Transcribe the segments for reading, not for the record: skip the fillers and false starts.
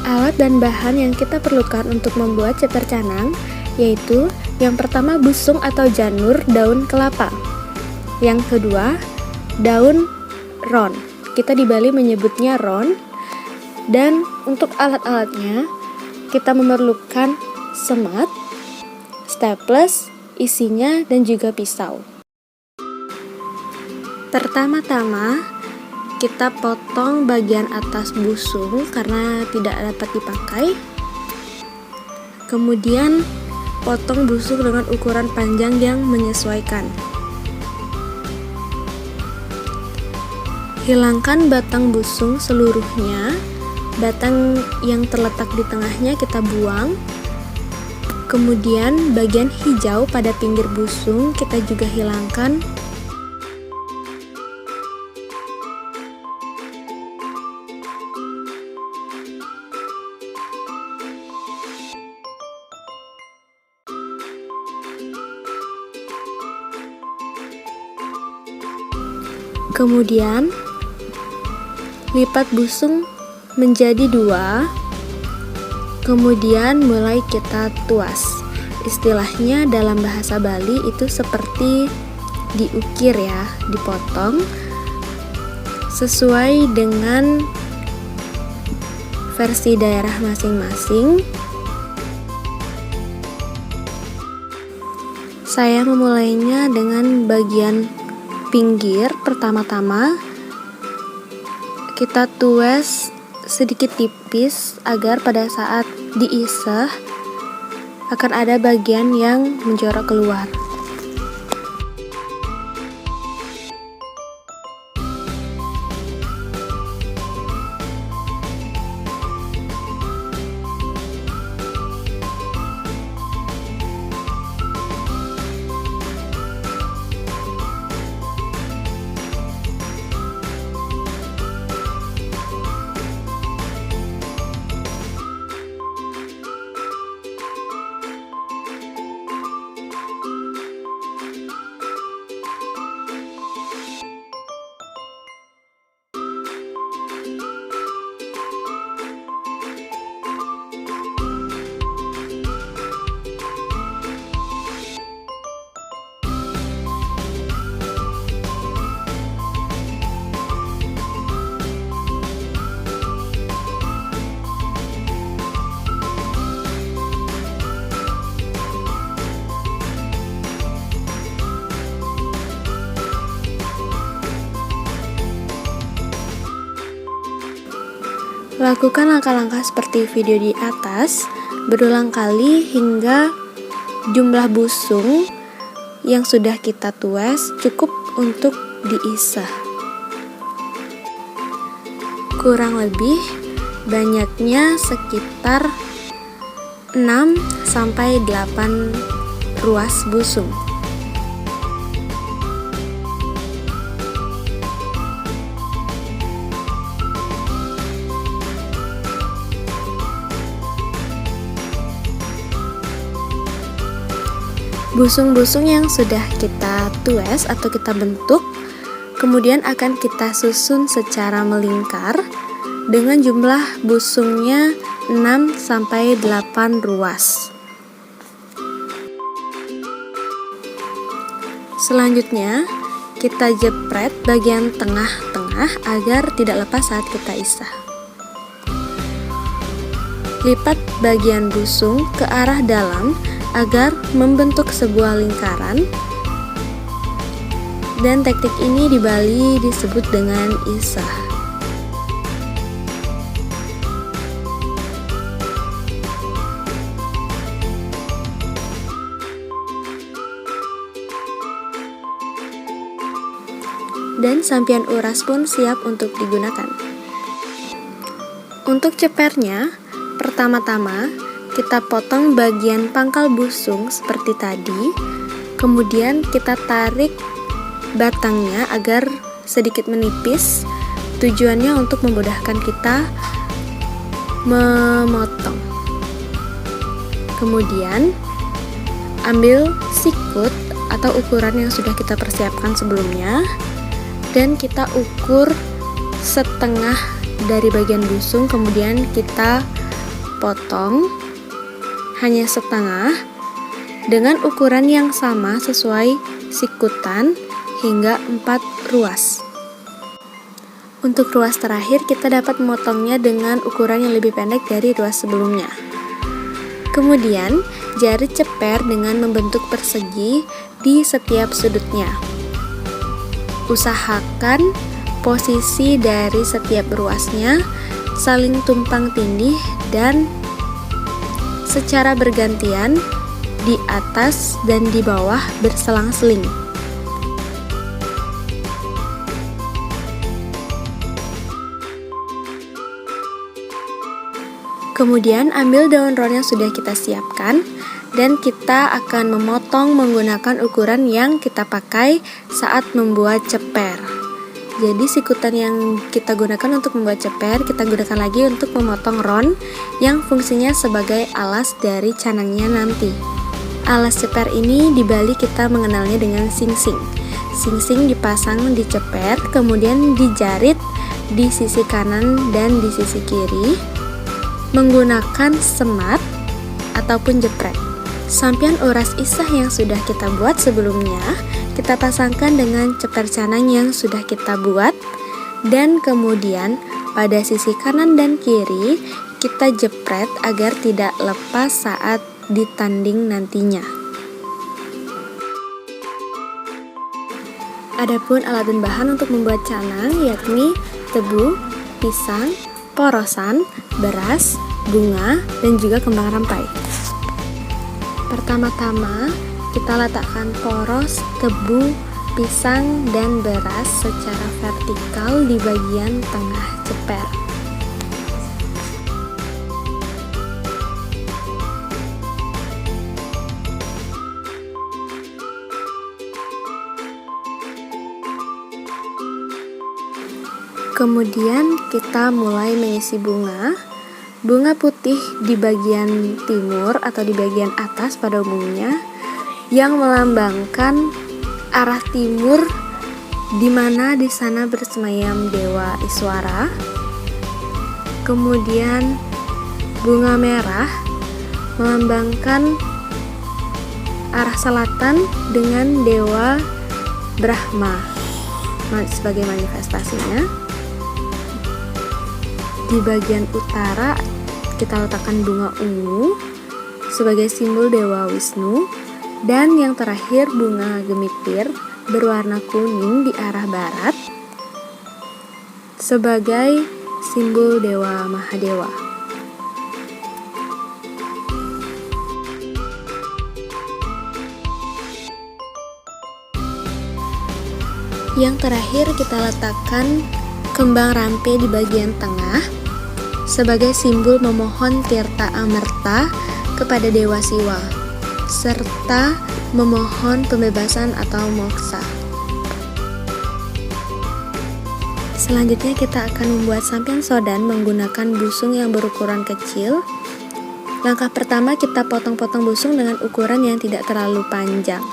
Alat dan bahan yang kita perlukan untuk membuat ceper canang yaitu yang pertama busung atau janur daun kelapa. Yang kedua, daun ron. Kita di Bali menyebutnya ron. Dan untuk alat-alatnya, kita memerlukan semat, staples, isinya, dan juga pisau. Pertama-tama, kita potong bagian atas busung karena tidak dapat dipakai. Kemudian, potong busung dengan ukuran panjang yang menyesuaikan. Hilangkan batang busung seluruhnya. Batang yang terletak di tengahnya kita buang. Kemudian bagian hijau pada pinggir busung kita juga hilangkan. Kemudian lipat busung menjadi 2. Kemudian mulai kita tuas. Istilahnya dalam bahasa Bali itu seperti diukir ya, dipotong sesuai dengan versi daerah masing-masing. Saya memulainya dengan bagian pinggir. Pertama-tama kita tuas sedikit tipis agar pada saat diisah akan ada bagian yang menjorok keluar. Lakukan langkah-langkah seperti video di atas berulang kali hingga jumlah busung yang sudah kita tuas cukup untuk diisah. Kurang lebih banyaknya sekitar 6-8 ruas busung. Busung-busung yang sudah kita tuas atau kita bentuk kemudian akan kita susun secara melingkar dengan jumlah busungnya 6-8 ruas. Selanjutnya kita jepret bagian tengah-tengah agar tidak lepas saat kita isah. Lipat bagian busung ke arah dalam agar membentuk sebuah lingkaran, dan teknik ini di Bali disebut dengan isah. Dan sampian uras pun siap untuk digunakan. Untuk cepernya, pertama-tama kita potong bagian pangkal busung seperti tadi, kemudian kita tarik batangnya agar sedikit menipis. Tujuannya untuk memudahkan kita memotong. Kemudian ambil sikut atau ukuran yang sudah kita persiapkan sebelumnya, dan kita ukur setengah dari bagian busung, kemudian kita potong hanya setengah dengan ukuran yang sama sesuai sikutan hingga 4 ruas. Untuk ruas terakhir kita dapat memotongnya dengan ukuran yang lebih pendek dari ruas sebelumnya. Kemudian jarit ceper dengan membentuk persegi di setiap sudutnya. Usahakan posisi dari setiap ruasnya saling tumpang tindih dan secara bergantian di atas dan di bawah berselang-seling. Kemudian ambil daun ron yang sudah kita siapkan dan kita akan memotong menggunakan ukuran yang kita pakai saat membuat ceper. Jadi sikutan yang kita gunakan untuk membuat ceper, kita gunakan lagi untuk memotong ron yang fungsinya sebagai alas dari canangnya nanti. Alas ceper ini di Bali kita mengenalnya dengan singsing. Singsing dipasang di ceper, kemudian dijarit di sisi kanan dan di sisi kiri menggunakan semat ataupun jepret. Sampian uras isah yang sudah kita buat sebelumnya, kita pasangkan dengan ceper canang yang sudah kita buat, dan kemudian pada sisi kanan dan kiri kita jepret agar tidak lepas saat ditanding nantinya. Adapun alat dan bahan untuk membuat canang yakni tebu, pisang, porosan, beras, bunga, dan juga kembang rampai. Pertama-tama kita letakkan poros, tebu, pisang, dan beras secara vertikal di bagian tengah ceper. Kemudian kita mulai mengisi bunga. Bunga putih di bagian timur atau di bagian atas pada umumnya yang melambangkan arah timur, di mana di sana bersemayam Dewa Iswara. Kemudian bunga merah melambangkan arah selatan dengan Dewa Brahma sebagai manifestasinya. Di bagian utara kita letakkan bunga ungu sebagai simbol Dewa Wisnu, dan yang terakhir bunga gemipir berwarna kuning di arah barat sebagai simbol Dewa Mahadewa. Yang terakhir kita letakkan kembang rampe di bagian tengah sebagai simbol memohon tirta amerta kepada Dewa Siwa serta memohon pembebasan atau moksa. Selanjutnya kita akan membuat sampian sodan menggunakan busung yang berukuran kecil. Langkah pertama kita potong-potong busung dengan ukuran yang tidak terlalu panjang.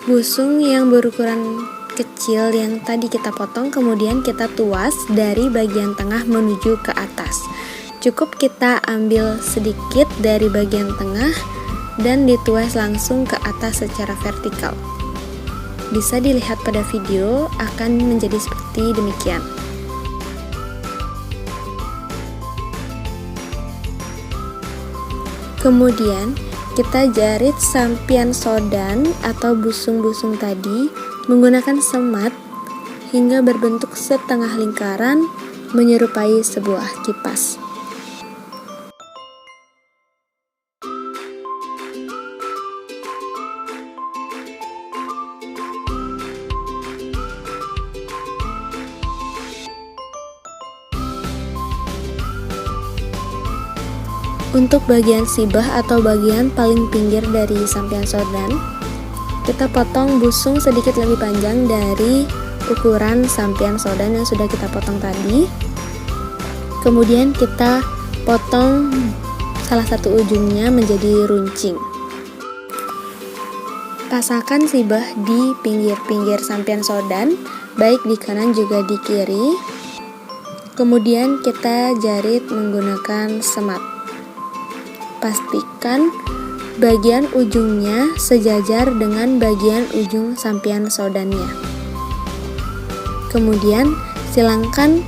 Busung yang berukuran kecil yang tadi kita potong kemudian kita tuas dari bagian tengah menuju ke atas. Cukup kita ambil sedikit dari bagian tengah dan dituas langsung ke atas secara vertikal. Bisa dilihat pada video akan menjadi seperti demikian. Kemudian kita jarit sampian sodan atau busung-busung tadi menggunakan semat hingga berbentuk setengah lingkaran menyerupai sebuah kipas. Untuk bagian sibah atau bagian paling pinggir dari sampian sodan, kita potong busung sedikit lebih panjang dari ukuran sampian sodan yang sudah kita potong tadi. Kemudian kita potong salah satu ujungnya menjadi runcing. Pasangkan sibah di pinggir-pinggir sampian sodan, baik di kanan juga di kiri. Kemudian kita jarit menggunakan semat. Pastikan bagian ujungnya sejajar dengan bagian ujung sampian sodannya. Kemudian silangkan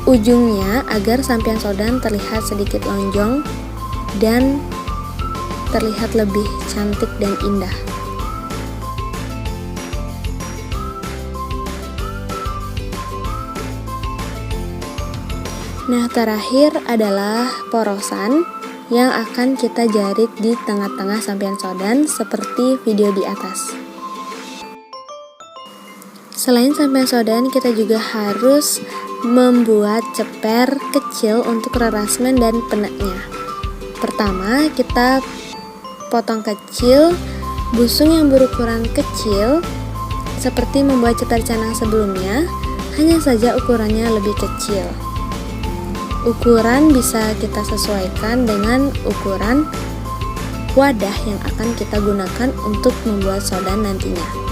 ujungnya agar sampian sodan terlihat sedikit lonjong dan terlihat lebih cantik dan indah. Nah, terakhir adalah porosan yang akan kita jarit di tengah-tengah sampian sodan seperti video di atas. Selain sampian sodan, kita juga harus membuat ceper kecil untuk rerasmen dan peneknya. Pertama, kita potong kecil busung yang berukuran kecil seperti membuat ceper canang sebelumnya, hanya saja ukurannya lebih kecil. Ukuran bisa kita sesuaikan dengan ukuran wadah yang akan kita gunakan untuk membuat sodan nantinya.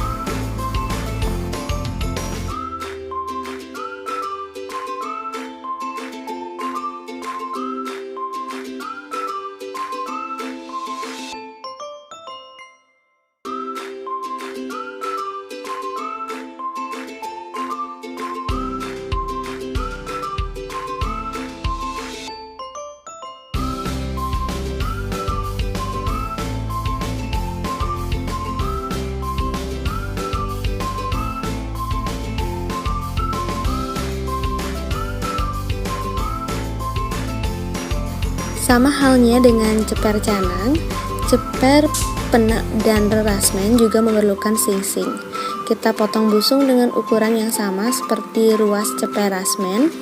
Sama halnya dengan ceper canang, ceper penak dan rerasmen juga memerlukan singsing. Kita potong busung dengan ukuran yang sama seperti ruas ceper rasmen.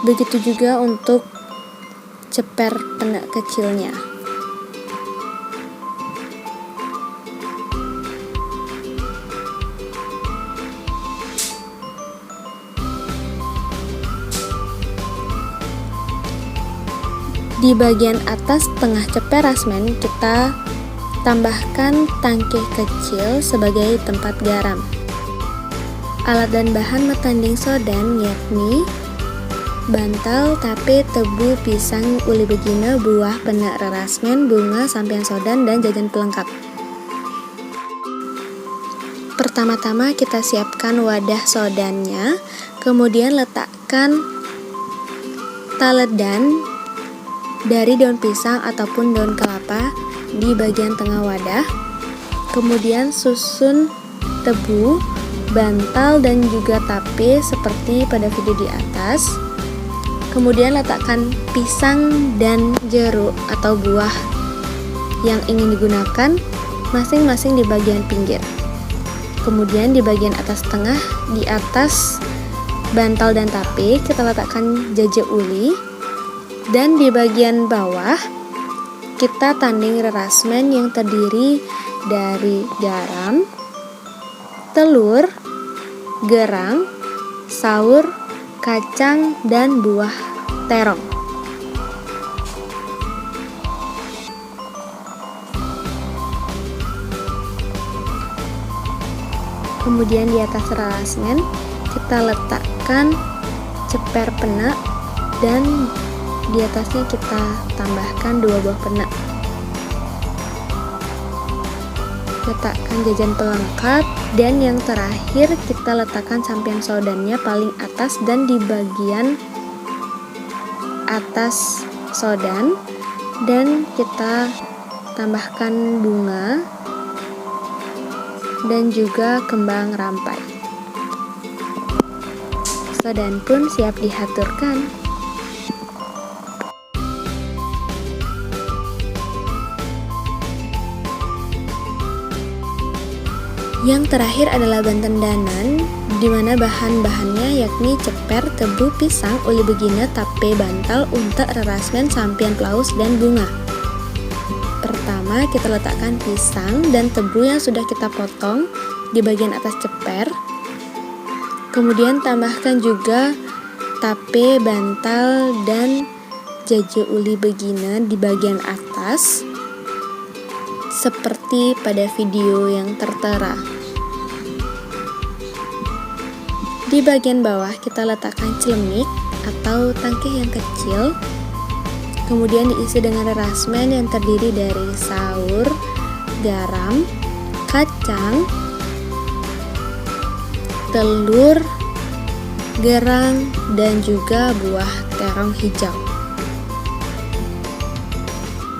Begitu juga untuk ceper penak kecilnya. Di bagian atas tengah ceper rasmen kita tambahkan tangkih kecil sebagai tempat garam. Alat dan bahan metanding sodan yakni bantal, tape, tebu, pisang, uli begina, buah, penak rerasmen, bunga, sampian sodan, dan jajan pelengkap. Pertama-tama kita siapkan wadah sodannya, kemudian letakkan taledan dari daun pisang ataupun daun kelapa di bagian tengah wadah. Kemudian susun tebu, bantal, dan juga tape seperti pada video di atas. Kemudian letakkan pisang dan jeruk atau buah yang ingin digunakan masing-masing di bagian pinggir. Kemudian di bagian atas tengah, di atas bantal dan tape kita letakkan jajak uli. Dan di bagian bawah kita tanding rerasmen yang terdiri dari garam, telur, gerang, saur, kacang, dan buah terong. Kemudian di atas rerasmen kita letakkan ceper penak dan di atasnya kita tambahkan 2 buah penak. Letakkan jajan pelengkap, dan yang terakhir kita letakkan sampian sodannya paling atas dan di bagian atas sodan, dan kita tambahkan bunga dan juga kembang rampai. Sodan pun siap dihaturkan. Yang terakhir adalah bantendanan, di mana bahan-bahannya yakni ceper, tebu, pisang, uli begina, tape, bantal, unta, rerasmen, sampian paus, dan bunga. Pertama kita letakkan pisang dan tebu yang sudah kita potong di bagian atas ceper. Kemudian tambahkan juga tape, bantal, dan jajak uli begina di bagian atas seperti pada video yang tertera. Di bagian bawah kita letakkan celemik atau tangkih yang kecil, kemudian diisi dengan rerasmen yang terdiri dari saur, garam, kacang, telur, gerang, dan juga buah terong hijau.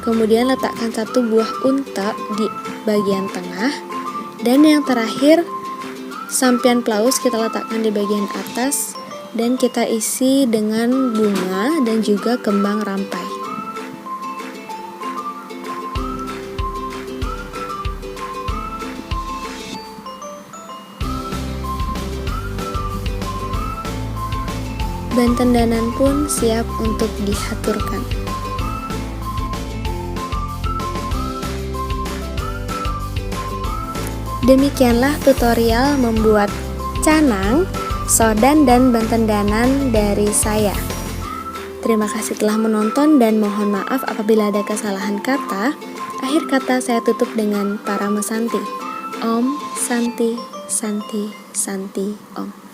Kemudian letakkan 1 buah unta di bagian tengah, dan yang terakhir sampian paus kita letakkan di bagian atas dan kita isi dengan bunga dan juga kembang rampai. Banten-danan pun siap untuk dihaturkan. Demikianlah tutorial membuat canang, sodan, dan banten-danan dari saya. Terima kasih telah menonton dan mohon maaf apabila ada kesalahan kata. Akhir kata saya tutup dengan Parama Santi. Om Santi Santi Santi Om.